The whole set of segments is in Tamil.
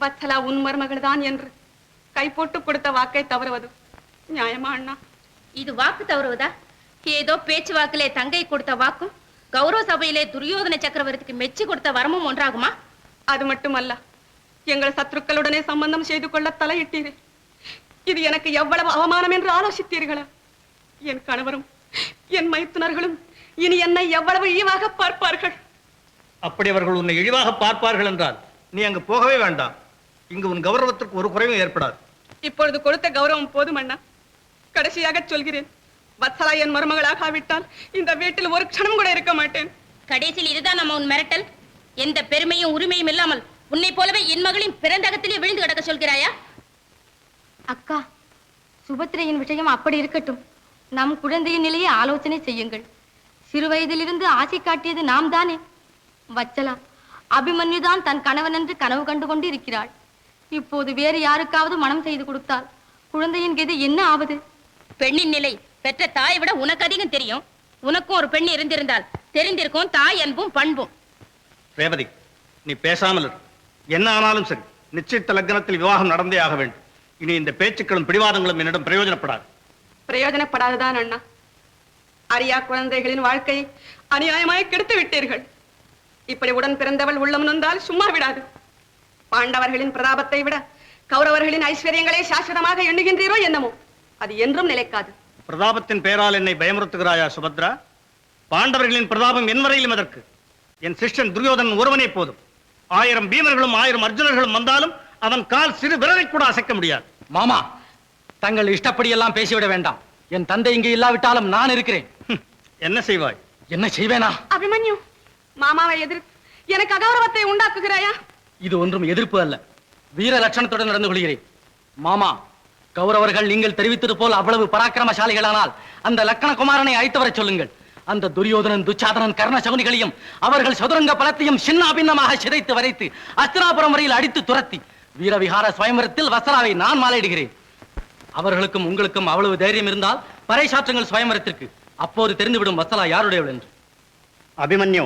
வத்சலா உன் மருமகள் தான் என்று கை போட்டு கொடுத்த வாக்கை தவறுவது நியாயமா அண்ணா? இது வாக்கு தவறுவதா? ஏதோ பேச்சு வாக்கிலே தங்கை கொடுத்த வாக்கும் கௌரவ சபையிலே துரியோதன சக்கரவர்த்திக்கு மெச்சி கொடுத்த வரமும் ஒன்றாகுமா? அது மட்டுமல்ல, எங்கள் சத்துருக்களுடனே சம்பந்தம் செய்து கொள்ள தலையிட்டீரே, இது எனக்கு எவ்வளவு அவமானம் என்று ஆலோசித்தீர்களா? என் கணவரும் என் மைத்துனர்களும் இனி என்னை எவ்வளவு இழிவாக பார்ப்பார்கள். அப்படி அவர்கள் உன்னை இழிவாக பார்ப்பார்கள் என்றால் நீ அங்கு போகவே வேண்டாம். இங்கு உன் கௌரவத்திற்கு ஒரு குறைவும் ஏற்படாது. இப்பொழுது கொடுத்த கௌரவம் போதும் அண்ணா. கடைசியாக சொல்கிறேன், வத்சலா என் மருமகளாக ஆவிட்டால் இந்த வீட்டில் ஒரு க்ஷணம் கூட இருக்க மாட்டேன். கடைசியில் இதுதான் நம்ம உன் மிரட்டல்? எந்த பெருமையும் உரிமையும் இல்லாமல் உன்னை போலவே என் மகளின் பிறந்தகத்திலே விழுந்து கிடக்க சொல்கிறாயா? அக்கா, சுபத்திரையின் விஷயம் அப்படி இருக்கட்டும். நம் குழந்தையின் நிலையை ஆலோசனை செய்யுங்கள். சிறு வயதிலிருந்து ஆசை காட்டியது நாம் தானே. வச்சலா அபிமன்யுதான் தன் கணவன் என்று கனவு கண்டு கொண்டு இருக்கிறாள். இப்போது வேறு யாருக்காவது மனம் செய்து கொடுத்தால் குழந்தையின் கதி என்ன ஆவது? பெண்ணின் நிலை பெற்ற தாயை விட உனக்கு அதிகம் தெரியும். உனக்கும் ஒரு பெண் இருந்திருந்தால் தெரிந்திருக்கும் தாய் அன்பும் பண்பும். ரேவதி, நீ பேசாமல் இரு. என்ன ஆனாலும் சரி, நிச்சயித்த லக்னத்தில் விவாகம் நடந்தே ஆக வேண்டும். இனி இந்த பேச்சுக்களும் பிடிவாதங்களும் என்னிடம் பிரயோஜனப்படாது. பிரயோஜனப்படாதுதான் அண்ணா. அரியா குழந்தைகளின் வாழ்க்கையை அநியாயமாய் கெடுத்து விட்டீர்கள். இப்படி உடன் பிறந்தவள் உள்ளம் நொந்தால் சும்மா விடாது. பாண்டவர்களின் பிரதாபத்தை விட கௌரவர்களின் ஐஸ்வர்யங்களை சாஸ்வதமாக எண்ணுகின்றீரோ என்னமோ, அது என்றும் நிலைக்காது. பிரதாபத்தின் பெயரால் என்னை பயமுறுத்துகிறாயா சுபத்ரா? பாண்டவர்களின் பிரதாபம் என் வரையிலும் எதற்கு? என் சிஷ்யன் துரியோதனன் ஒருவனே போதும். 1000 பீமர்களும் 1000 அர்ஜுனர்களும் வந்தாலும் அவன் கால் சிறு விரலை கூட அசைக்க முடியாது. மாமா, தங்கள் இஷ்டப்படி எல்லாம் பேசிவிட வேண்டாம். என் தந்தை இங்கே இல்லாவிட்டாலும் நான் இருக்கிறேன். என்ன செய்வாய்? என்ன செய்வேனா? அபிமன்யு, மாமாவை எதிர்த்து எனக்கு அகௌரவத்தை உண்டாக்குகிறாயா? இது ஒன்றும் எதிர்ப்பு அல்ல, வீர லட்சணத்துடன் நடந்து கொள்கிறேன். மாமா, கௌரவர்கள் நீங்கள் தெரிவித்தது போல் அவ்வளவு பராக்கிரமசாலிகளானால் அந்த லக்கண குமாரனை அழைத்து வரச் சொல்லுங்கள். அந்த துரியோதனன், துச்சாதனன், கர்ண சகுனிகளையும் அவர்கள் சதுரங்க பலத்தையும் சின்ன பின்னமாக சிதைத்து வரைத்து அஸ்தினாபுரம் வரையில் அடித்து துரத்தி வீரவிகார சுயம்பரத்தில் வசலாவை நான் மாலையிடுகிறேன். அவர்களுக்கும் உங்களுக்கும் அவ்வளவு தைரியம் இருந்தால் பறைசாற்றுங்கள் சுயம்பரத்திற்கு. அப்போது தெரிந்துவிடும் வசலா யாருடையவள் என்று. அபிமன்யு,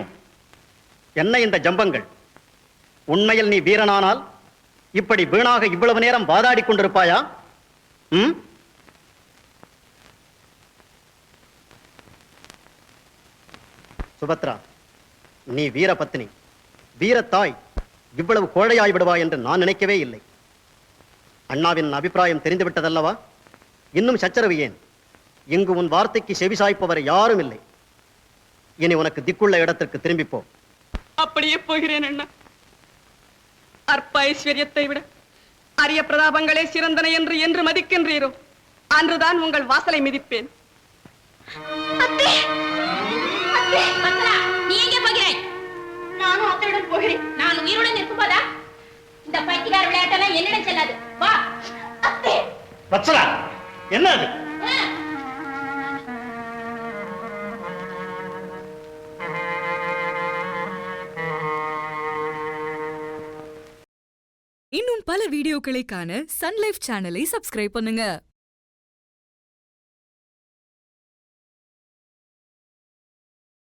என்ன இந்த ஜம்பங்கள்? உண்மையில் நீ வீரனானால் இப்படி வீணாக இவ்வளவு நேரம் வாதாடி கொண்டிருப்பாயா? சுபத்ரா, நீ வீரபத்னி, வீரத்தாய், இவ்வளவு கோழையாய் விடுவா என்று நான் நினைக்கவே இல்லை. அண்ணாவின் அபிப்பிராயம் தெரிந்துவிட்டதல்லவா? இன்னும் சச்சரவு ஏன்? இங்கு உன் வார்த்தைக்கு செவிசாய்ப்பவர் யாரும் இல்லை. இனி உனக்கு திக்குள்ள இடத்திற்கு திரும்பிப்போ. அப்படியே போகிறேன் அண்ணா. அற்ப ஐஸ்வர்யத்தை விட அரிய பிரதாபங்களே சிறந்தன என்று என்று மதிக்கின்றீரோ அன்றுதான் உங்கள் வாசலை மிதிப்பேன். நீ எங்கே போகிறாய்? நானும் அத்தையுடன் போகிறேன். நான் உயிருடன் இருக்கும்போதா? இந்த பைத்தியக்கார விளையாட்டெல்லாம் என்னிடம் செல்லாது. வா. அத்தே. வத்சலா, என்ன அது? இன்னும் பல வீடியோக்களை காண சன் லைஃப் சேனலை சப்ஸ்கிரைப் பண்ணுங்க.